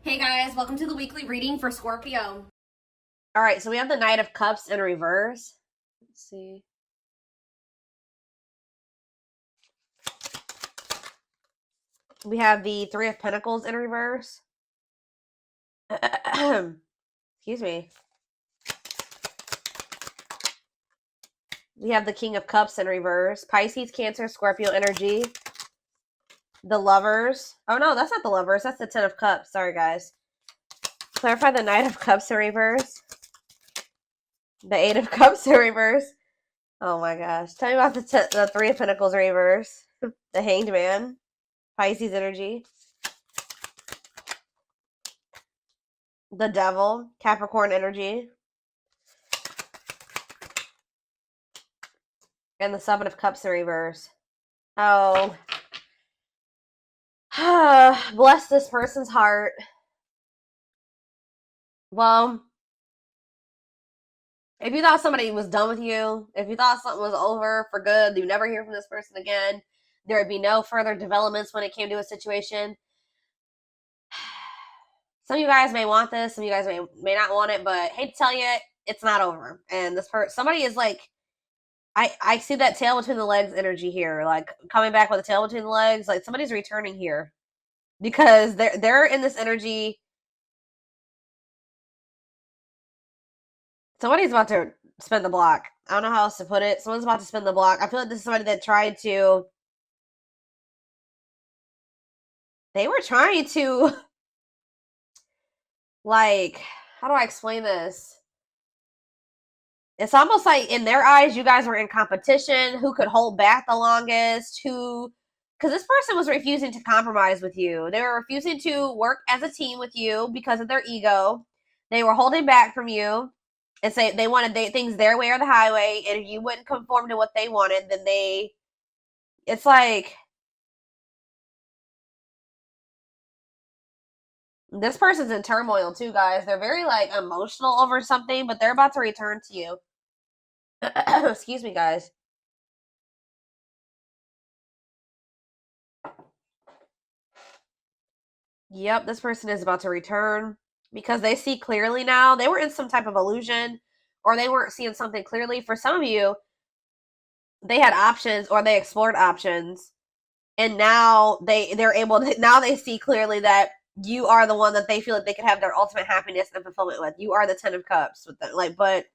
Hey guys, welcome to the weekly reading for Scorpio. All right, so we have the Knight of Cups in reverse. Let's see. We have the Three of Pentacles in reverse. Excuse me. We have the King of Cups in reverse. Pisces, Cancer, Scorpio energy. The Lovers. Oh no, that's not the Lovers. That's the Ten of Cups. Sorry, guys. Clarify the Knight of Cups in reverse. The Eight of Cups in reverse. Oh my gosh. Tell me about the Three of Pentacles in reverse. The Hanged Man. Pisces energy. The Devil. Capricorn energy. And the Seven of Cups in reverse. Oh. Bless this person's heart. Well, if you thought somebody was done with you, if you thought something was over for good, you never hear from this person again, there would be no further developments when it came to a situation. Some of you guys may want this, some of you guys may not want it, but hate to tell you, it's not over. And this person, somebody is like, I see that tail between the legs energy here, like coming back with a tail between the legs, like somebody's returning here because they're in this energy. Somebody's about to spin the block. I don't know how else to put it. Someone's about to spin the block. I feel like this is somebody that tried to. They were trying to. Like, how do I explain this? It's almost like in their eyes, you guys were in competition. Who could hold back the longest? Who. Because this person was refusing to compromise with you. They were refusing to work as a team with you because of their ego. They were holding back from you. And say they wanted things their way or the highway, and if you wouldn't conform to what they wanted, then it's like this person's in turmoil too, guys. They're very like emotional over something, but they're about to return to you. Excuse me, guys. Yep, this person is about to return because they see clearly now. They were in some type of illusion, or they weren't seeing something clearly. For some of you, they had options or they explored options, and now they're able to. Now they see clearly that you are the one that they feel like they could have their ultimate happiness and fulfillment with. You are the Ten of Cups with them. Like, but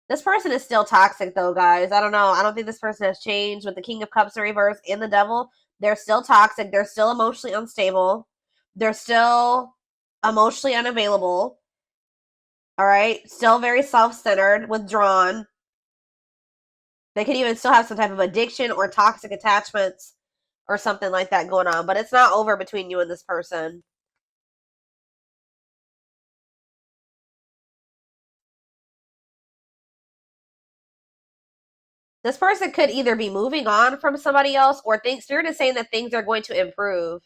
this person is still toxic though, guys. I don't know. I don't think this person has changed with the King of Cups in reverse and the Devil. They're still toxic. They're still emotionally unstable. They're still emotionally unavailable. All right. Still very self-centered, withdrawn. They could even still have some type of addiction or toxic attachments or something like that going on. But it's not over between you and this person. This person could either be moving on from somebody else or Spirit is saying that things are going to improve.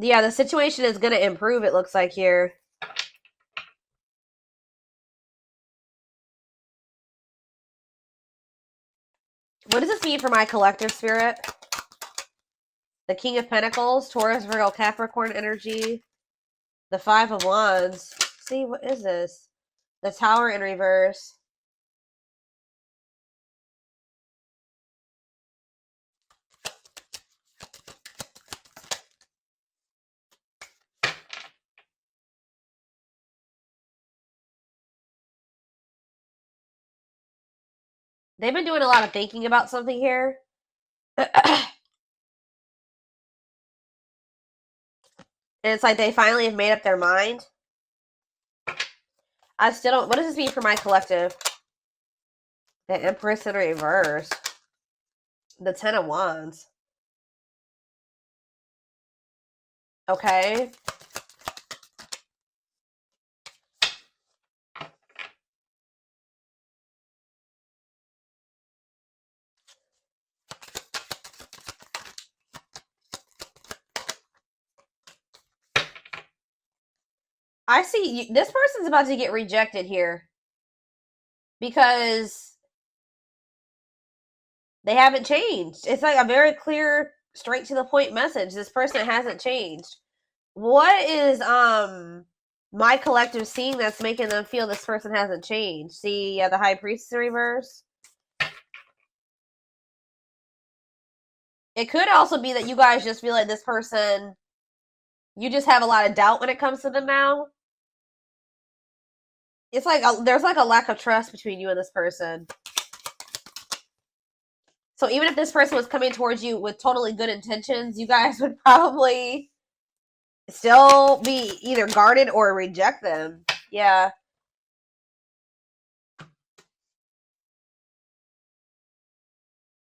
Yeah, the situation is going to improve, it looks like here. What does this mean for my collective spirit? The King of Pentacles, Taurus, Virgo, Capricorn energy. The Five of Wands. See, what is this? The Tower in reverse. They've been doing a lot of thinking about something here. And it's like they finally have made up their mind. I still don't. What does this mean for my collective? The Empress in reverse. The Ten of Wands. Okay. I see this person's about to get rejected here because they haven't changed. It's like a very clear, straight to the point message. This person hasn't changed. What is my collective seeing that's making them feel this person hasn't changed? See, yeah, the High Priestess in reverse. It could also be that you guys just feel like this person, you just have a lot of doubt when it comes to them now. It's like there's like a lack of trust between you and this person. So even if this person was coming towards you with totally good intentions, you guys would probably still be either guarded or reject them. Yeah.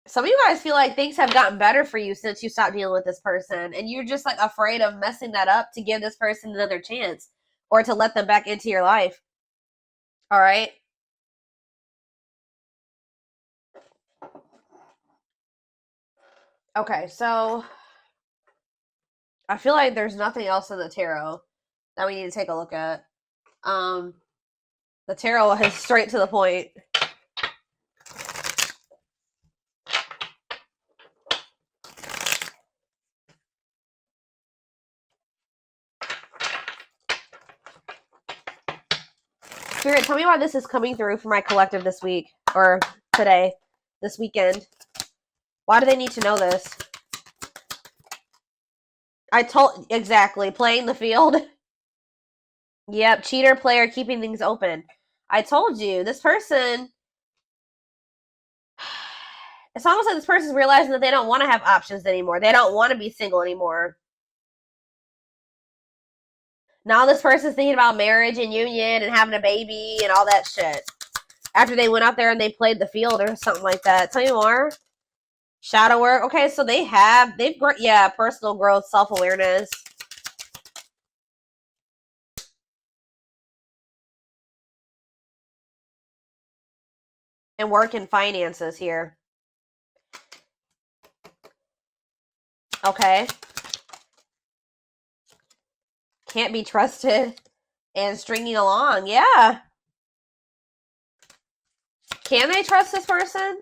Some of you guys feel like things have gotten better for you since you stopped dealing with this person, and you're just like afraid of messing that up to give this person another chance or to let them back into your life. All right. Okay, so I feel like there's nothing else in the tarot that we need to take a look at. The tarot is straight to the point. Spirit, tell me why this is coming through for my collective this week, or today, this weekend. Why do they need to know this? Exactly, playing the field. Yep, cheater player keeping things open. I told you, this person, it's almost like this person's realizing that they don't want to have options anymore. They don't want to be single anymore. Now this person's thinking about marriage and union and having a baby and all that shit. After they went out there and they played the field or something like that. Tell me more. Shadow work. Okay, so yeah, personal growth, self-awareness. And work and finances here. Okay. Can't be trusted. And stringing along. Yeah. Can they trust this person?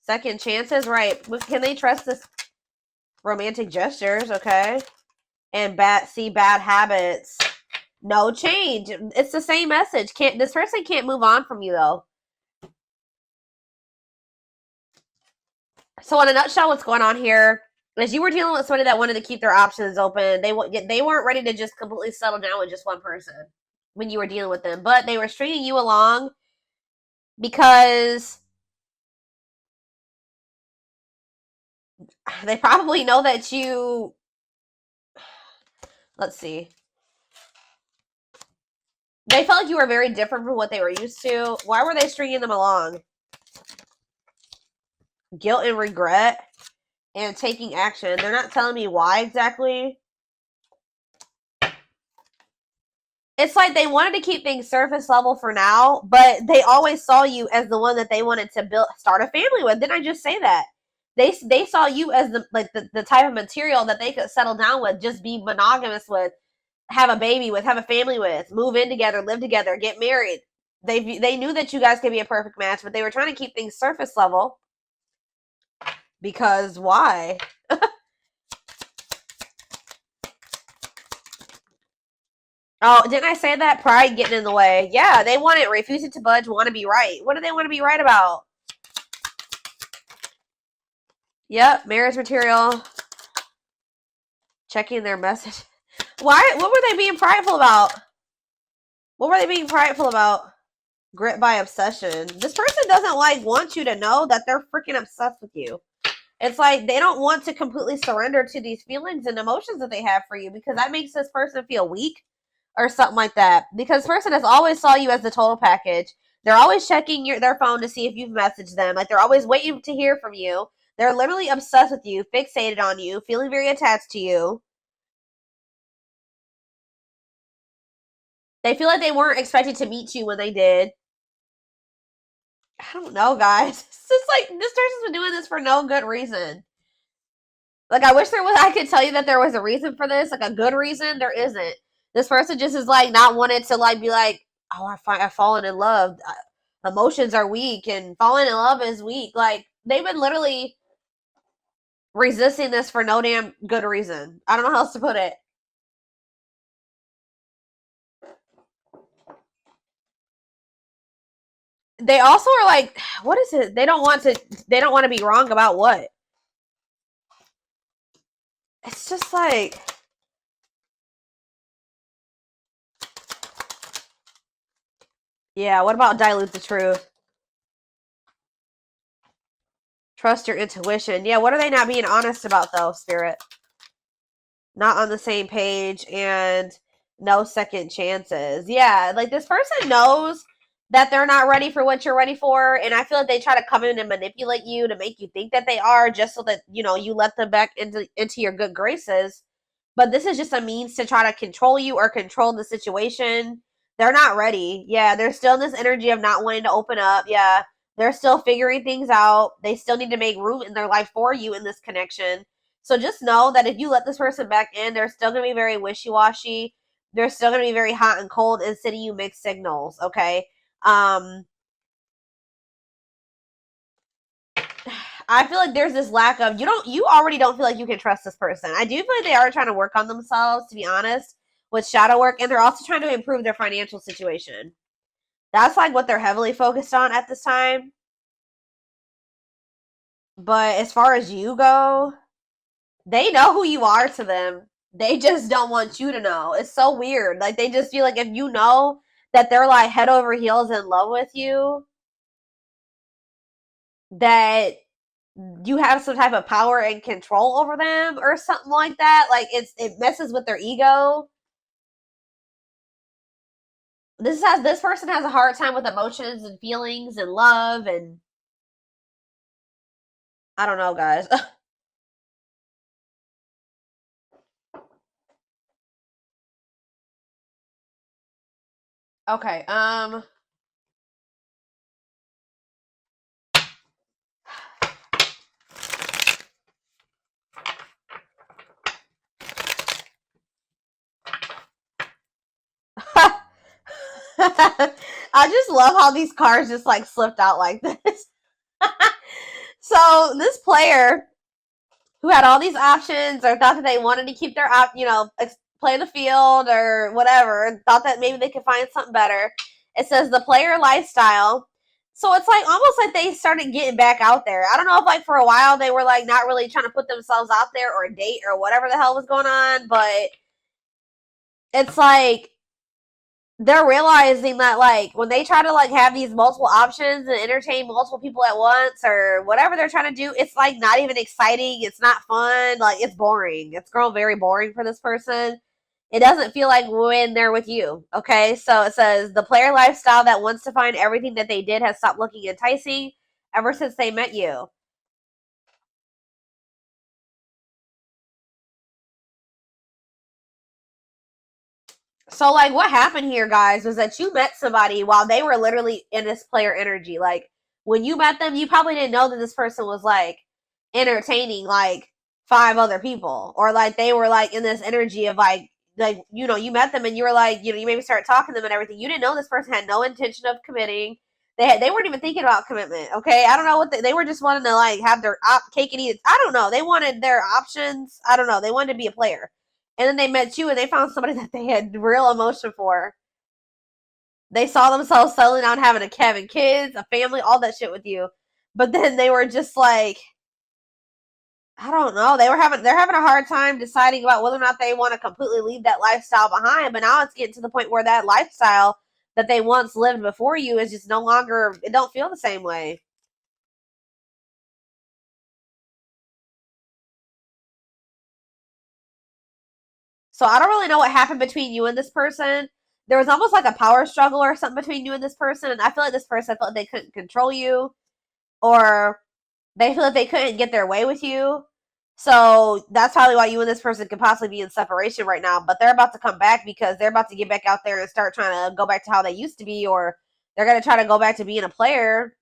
Second chances, right. Can they trust this? Romantic gestures, okay. And bad habits. No change. It's the same message. This person can't move on from you, though. So in a nutshell, what's going on here is you were dealing with somebody that wanted to keep their options open. They weren't ready to just completely settle down with just one person when you were dealing with them. But they were stringing you along because they probably know that you... Let's see. They felt like you were very different from what they were used to. Why were they stringing them along? Guilt and regret and taking action. They're not telling me why exactly. It's like they wanted to keep things surface level for now, but they always saw you as the one that they wanted to start a family with. Didn't I just say that? They saw you as the type of material that they could settle down with, just be monogamous with, have a baby with, have a family with, move in together, live together, get married. They knew that you guys could be a perfect match, but they were trying to keep things surface level. Because why? Oh, didn't I say that? Pride getting in the way. Yeah, they want it. Refusing to budge, want to be right. What do they want to be right about? Yep, marriage material. Checking their message. Why? What were they being prideful about? What were they being prideful about? Grit by obsession. This person doesn't want you to know that they're freaking obsessed with you. It's like they don't want to completely surrender to these feelings and emotions that they have for you, because that makes this person feel weak or something like that. Because this person has always saw you as the total package. They're always checking their phone to see if you've messaged them. Like, they're always waiting to hear from you. They're literally obsessed with you, fixated on you, feeling very attached to you. They feel like they weren't expected to meet you when they did. I don't know, guys. It's just like, this person's been doing this for no good reason. Like, I wish I could tell you that there was a reason for this, like a good reason. There isn't. This person just is like not wanting to like be like, oh, I've fallen in love. Emotions are weak, and falling in love is weak. Like, they've been literally resisting this for no damn good reason. I don't know how else to put it. they also are like, what is it? They don't want to be wrong about what? It's just like, yeah, what about dilute the truth? Trust your intuition. Yeah, what are they not being honest about though, Spirit? Not on the same page and no second chances. Yeah, like this person knows that they're not ready for what you're ready for, and I feel like they try to come in and manipulate you to make you think that they are, just so that, you know, you let them back into your good graces. But this is just a means to try to control you or control the situation. They're not ready. Yeah, they're still in this energy of not wanting to open up. Yeah, they're still figuring things out. They still need to make room in their life for you in this connection. So just know that if you let this person back in, they're still going to be very wishy-washy. They're still going to be very hot and cold and sending you mixed signals, okay? I feel like there's this lack of, you already don't feel like you can trust this person. I do feel like they are trying to work on themselves, to be honest, with shadow work, and they're also trying to improve their financial situation. That's like what they're heavily focused on at this time. But as far as you go, they know who you are to them. They just don't want you to know. It's so weird. Like, they just feel like if you know that they're like head over heels in love with you, that you have some type of power and control over them or something like that. Like, it messes with their ego. This person has a hard time with emotions and feelings and love, and I don't know, guys. Okay, I just love how these cards just like slipped out like this. So this player who had all these options, or thought that they wanted to keep their play the field or whatever, and thought that maybe they could find something better. It says the player lifestyle. So it's like almost like they started getting back out there. I don't know if like for a while they were like not really trying to put themselves out there or date or whatever the hell was going on, but it's like they're realizing that like when they try to like have these multiple options and entertain multiple people at once or whatever they're trying to do, it's like not even exciting. It's not fun. Like, it's boring. It's grown very boring for this person. It doesn't feel like when they're with you. Okay, so it says the player lifestyle that wants to find everything that they did has stopped looking enticing ever since they met you. So, like, what happened here, guys, was that you met somebody while they were literally in this player energy. Like, when you met them, you probably didn't know that this person was, like, entertaining, like, 5 other people. Or, like, they were, like, in this energy of, like, you know, you met them and you were, like, you know, you maybe started talking to them and everything. You didn't know this person had no intention of committing. They weren't even thinking about commitment, okay? I don't know what they were just wanting to, like, have their cake and eat it. I don't know. They wanted their options. I don't know. They wanted to be a player. And then they met you and they found somebody that they had real emotion for. They saw themselves settling down, having having kids, a family, all that shit with you. But then they were just like, I don't know. They're having a hard time deciding about whether or not they want to completely leave that lifestyle behind. But now it's getting to the point where that lifestyle that they once lived before you is just no longer, it don't feel the same way. So I don't really know what happened between you and this person. There was almost like a power struggle or something between you and this person. And I feel like this person felt like they couldn't control you, or they feel like they couldn't get their way with you. So that's probably why you and this person could possibly be in separation right now. But they're about to come back because they're about to get back out there and start trying to go back to how they used to be, or they're going to try to go back to being a player.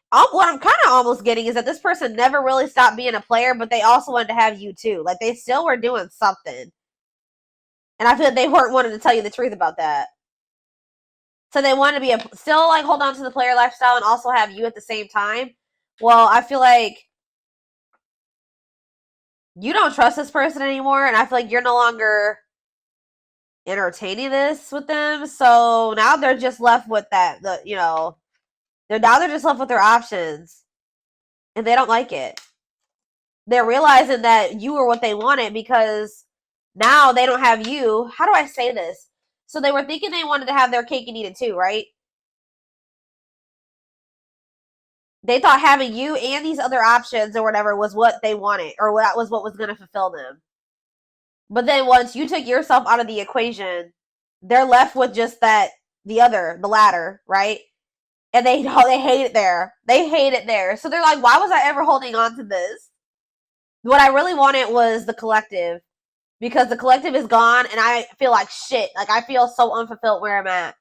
What I'm kind of almost getting is that this person never really stopped being a player, but they also wanted to have you too. Like, they still were doing something. And I feel like they weren't wanting to tell you the truth about that. So they want to be still like hold on to the player lifestyle and also have you at the same time. Well, I feel like you don't trust this person anymore, and I feel like you're no longer entertaining this with them. So now they're just left with that, They're just left with their options. And they don't like it. They're realizing that you were what they wanted because now they don't have you. How do I say this? So they were thinking they wanted to have their cake and eat it too, right? They thought having you and these other options or whatever was what they wanted, or that was what was going to fulfill them. But then once you took yourself out of the equation, they're left with just the latter, right? And they hate it there. They hate it there. So they're like, why was I ever holding on to this? What I really wanted was the collective, because the collective is gone and I feel like shit. Like, I feel so unfulfilled where I'm at.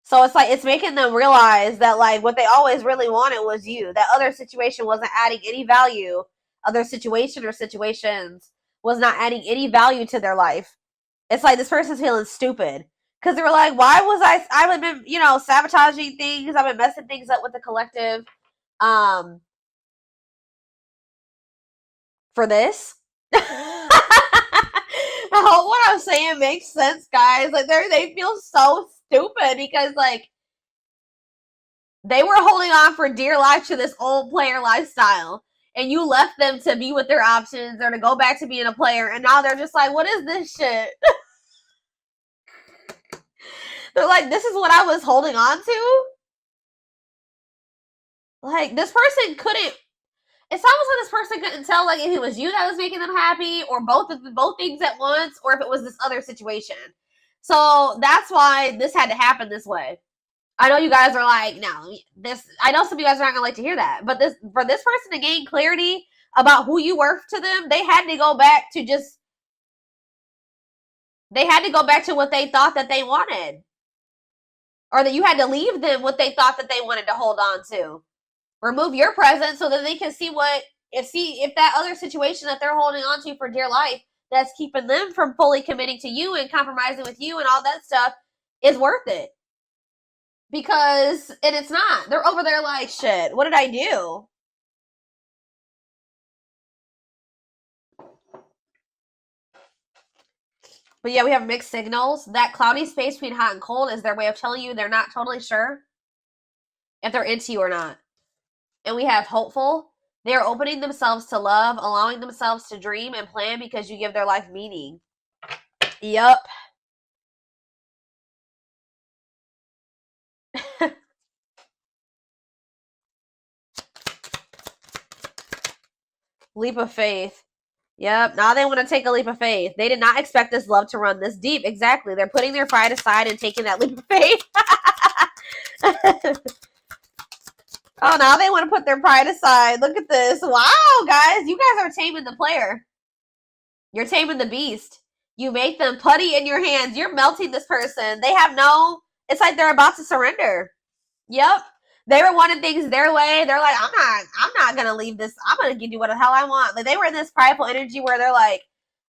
So it's like, it's making them realize that, like, what they always really wanted was you. That other situation wasn't adding any value. Other situation or situations was not adding any value to their life. It's like this person's feeling stupid. Because they were like, why was I've been, sabotaging things. I've been messing things up with the collective. For this. I hope what I'm saying makes sense, guys. Like, they feel so stupid because, like, they were holding on for dear life to this old player lifestyle, and you left them to be with their options or to go back to being a player, and now they're just like, what is this shit? They're like, this is what I was holding on to? Like, this person couldn't, it's almost like this person couldn't tell, like, if it was you that was making them happy, or both things at once, or if it was this other situation. So that's why this had to happen this way. I know you guys are like, no, I know some of you guys are not gonna like to hear that, but for this person to gain clarity about who you were to them, they had to go back to what they thought that they wanted, or that you had to leave them what they thought that they wanted to hold on to. Remove your presence so that they can see if that other situation that they're holding on to for dear life that's keeping them from fully committing to you and compromising with you and all that stuff is worth it. Because, and it's not. They're over there like, shit, what did I do? But yeah, we have mixed signals. That cloudy space between hot and cold is their way of telling you they're not totally sure if they're into you or not. And we have hopeful. They are opening themselves to love, allowing themselves to dream and plan because you give their life meaning. Yup. Leap of faith. Yep. Now they want to take a leap of faith. They did not expect this love to run this deep. Exactly. They're putting their pride aside and taking that leap of faith. Oh, now they want to put their pride aside. Look at this. Wow, guys. You guys are taming the player. You're taming the beast. You make them putty in your hands. You're melting this person. They have it's like they're about to surrender. Yep. They were wanting things their way. They're like, I'm not going to leave this. I'm going to give you what the hell I want. Like, they were in this prideful energy where they're like,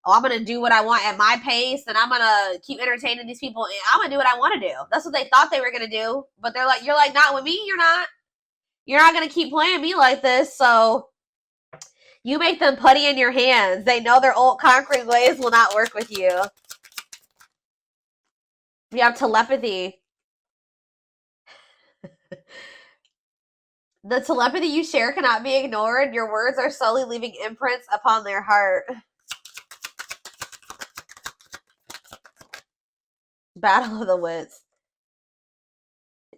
oh, I'm going to do what I want at my pace, and I'm going to keep entertaining these people, and I'm going to do what I want to do. That's what they thought they were going to do. But they're like, you're like, not with me, you're not. You're not going to keep playing me like this, so you make them putty in your hands. They know their old concrete ways will not work with you. We have telepathy. The telepathy you share cannot be ignored. Your words are slowly leaving imprints upon their heart. Battle of the wits.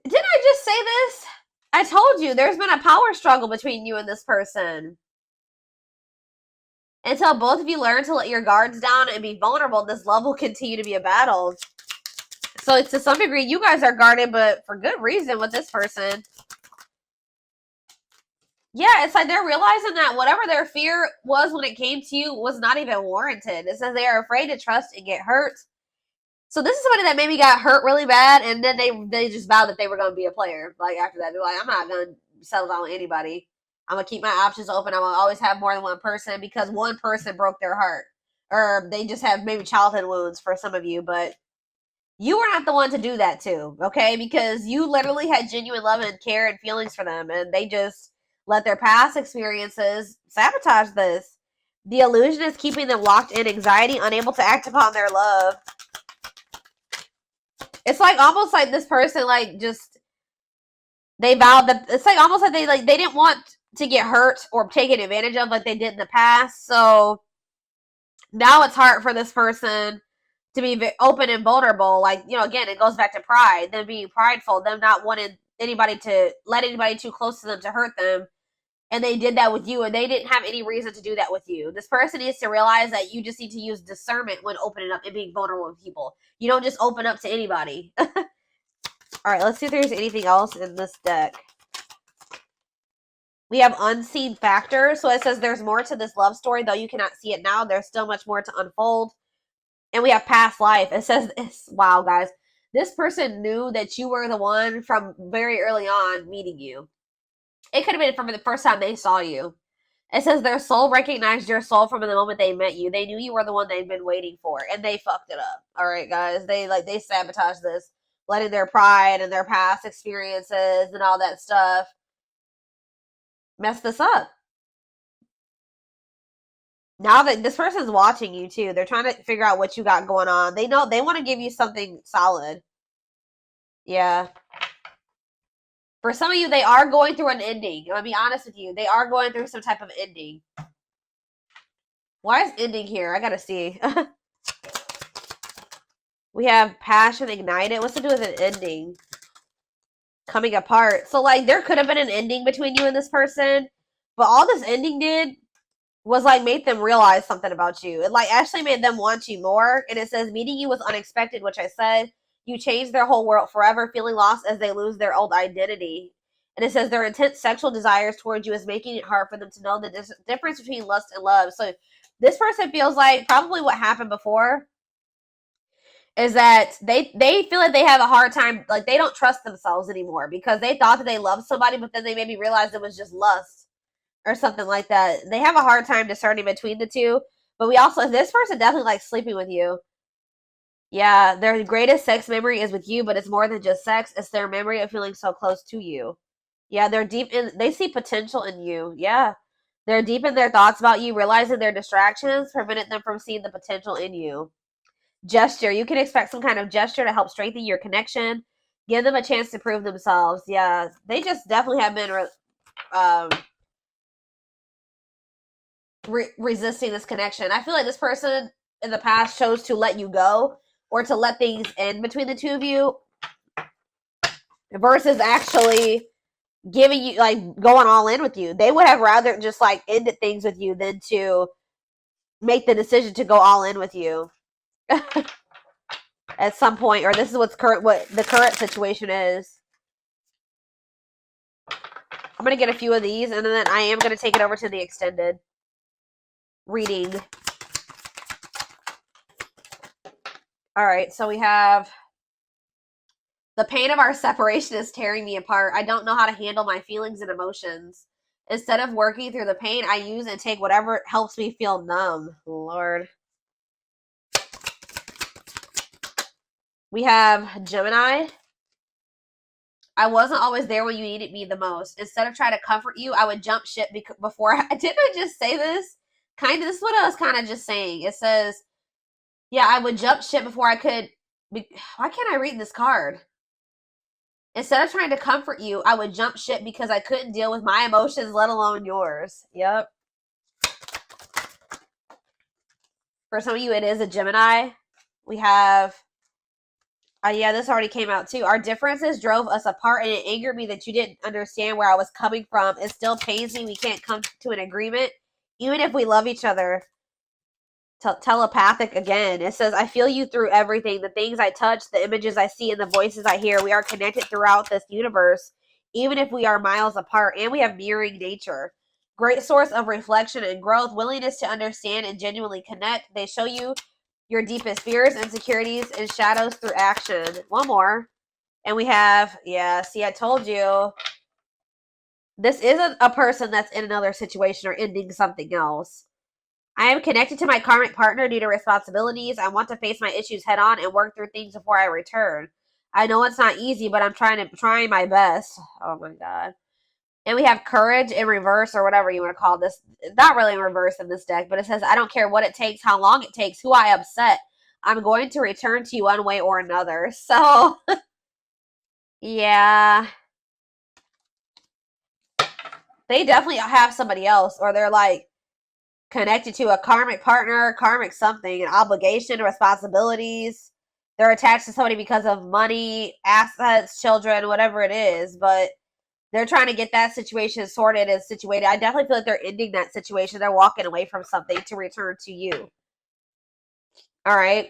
Didn't I just say this? I told you, there's been a power struggle between you and this person. Until both of you learn to let your guards down and be vulnerable, this love will continue to be a battle. So to some degree, you guys are guarded, but for good reason with this person. Yeah, it's like they're realizing that whatever their fear was when it came to you was not even warranted. It says they are afraid to trust and get hurt. So this is somebody that maybe got hurt really bad, and then they just vowed that they were going to be a player. Like, after that, they're like, I'm not going to settle down with anybody. I'm going to keep my options open. I'm going to always have more than one person because one person broke their heart. Or they just have maybe childhood wounds for some of you, but you were not the one to do that to, okay? Because you literally had genuine love and care and feelings for them, and they just let their past experiences sabotage this. The illusion is keeping them locked in anxiety, unable to act upon their love. It's like almost like this person, like, just, They vowed that it's like almost like they didn't want to get hurt or taken advantage of like they did in the past. So now it's hard for this person to be open and vulnerable. Like, you know, again, it goes back to pride, them being prideful, them not wanting anybody to let anybody too close to them to hurt them. And they did that with you, and they didn't have any reason to do that with you. This person needs to realize that you just need to use discernment when opening up and being vulnerable with people. You don't just open up to anybody. All right, let's see if there's anything else in this deck. We have unseen factors. So it says there's more to this love story, though you cannot see it now. There's still much more to unfold. And we have past life. It says, wow, guys. This person knew that you were the one from very early on meeting you. It could have been from the first time they saw you. It says their soul recognized your soul from the moment they met you. They knew you were the one they'd been waiting for, and they fucked it up. All right, guys. They sabotaged this, letting their pride and their past experiences and all that stuff mess this up. Now that this person's watching you too, they're trying to figure out what you got going on. They know they want to give you something solid. Yeah. For some of you, they are going through an ending. I'll be honest with you. They are going through some type of ending. Why is ending here? I gotta see. We have passion ignited. What's to do with an ending? Coming apart. So, like, there could have been an ending between you and this person. But all this ending did was, like, made them realize something about you. It, like, actually made them want you more. And it says, meeting you was unexpected, which I said. You changed their whole world forever, feeling lost as they lose their old identity. And it says their intense sexual desires towards you is making it hard for them to know the difference between lust and love. So this person feels like probably what happened before is that they feel like they have a hard time, like they don't trust themselves anymore because they thought that they loved somebody, but then they maybe realized it was just lust or something like that. They have a hard time discerning between the two. But we also, this person definitely likes sleeping with you. Yeah, their greatest sex memory is with you, but it's more than just sex. It's their memory of feeling so close to you. Yeah, they're deep in, they see potential in you. Yeah. They're deep in their thoughts about you, realizing their distractions prevented them from seeing the potential in you. Gesture. You can expect some kind of gesture to help strengthen your connection. Give them a chance to prove themselves. Yeah, they just definitely have been resisting this connection. I feel like this person in the past chose to let you go or to let things end between the two of you versus actually giving you, like, going all in with you. They would have rather just, like, ended things with you than to make the decision to go all in with you at some point, or this is what the current situation is. I'm going to get a few of these, and then I am going to take it over to the extended reading. All right, so we have the pain of our separation is tearing me apart. I don't know how to handle my feelings and emotions. Instead of working through the pain, I use and take whatever helps me feel numb. Lord. We have Gemini. I wasn't always there when you needed me the most. Instead of trying to comfort you, I would jump ship before didn't I just say this? This is what I was kind of just saying. It says, yeah, I would jump ship before I could. Why can't I read this card? Instead of trying to comfort you, I would jump ship because I couldn't deal with my emotions, let alone yours. Yep. For some of you, it is a Gemini. We have, yeah, this already came out too. Our differences drove us apart, and it angered me that you didn't understand where I was coming from. It still pains me we can't come to an agreement, even if we love each other. Telepathic again. It says, I feel you through everything. The things I touch, the images I see, and the voices I hear. We are connected throughout this universe, even if we are miles apart, and we have mirroring nature. Great source of reflection and growth, willingness to understand and genuinely connect. They show you your deepest fears, insecurities, and shadows through action. One more. And we have, yeah, see, I told you. This isn't a person that's in another situation or ending something else. I am connected to my karmic partner due to responsibilities. I want to face my issues head on and work through things before I return. I know it's not easy, but I'm trying my best. Oh my God. And we have courage in reverse, or whatever you want to call this. Not really in reverse in this deck, but it says, I don't care what it takes, how long it takes, who I upset. I'm going to return to you one way or another. So, yeah. they definitely have somebody else, or they're like connected to a karmic partner, karmic something, an obligation, responsibilities. They're attached to somebody because of money, assets, children, whatever it is, but they're trying to get that situation sorted and situated. I definitely feel like they're ending that situation. They're walking away from something to return to you. All right.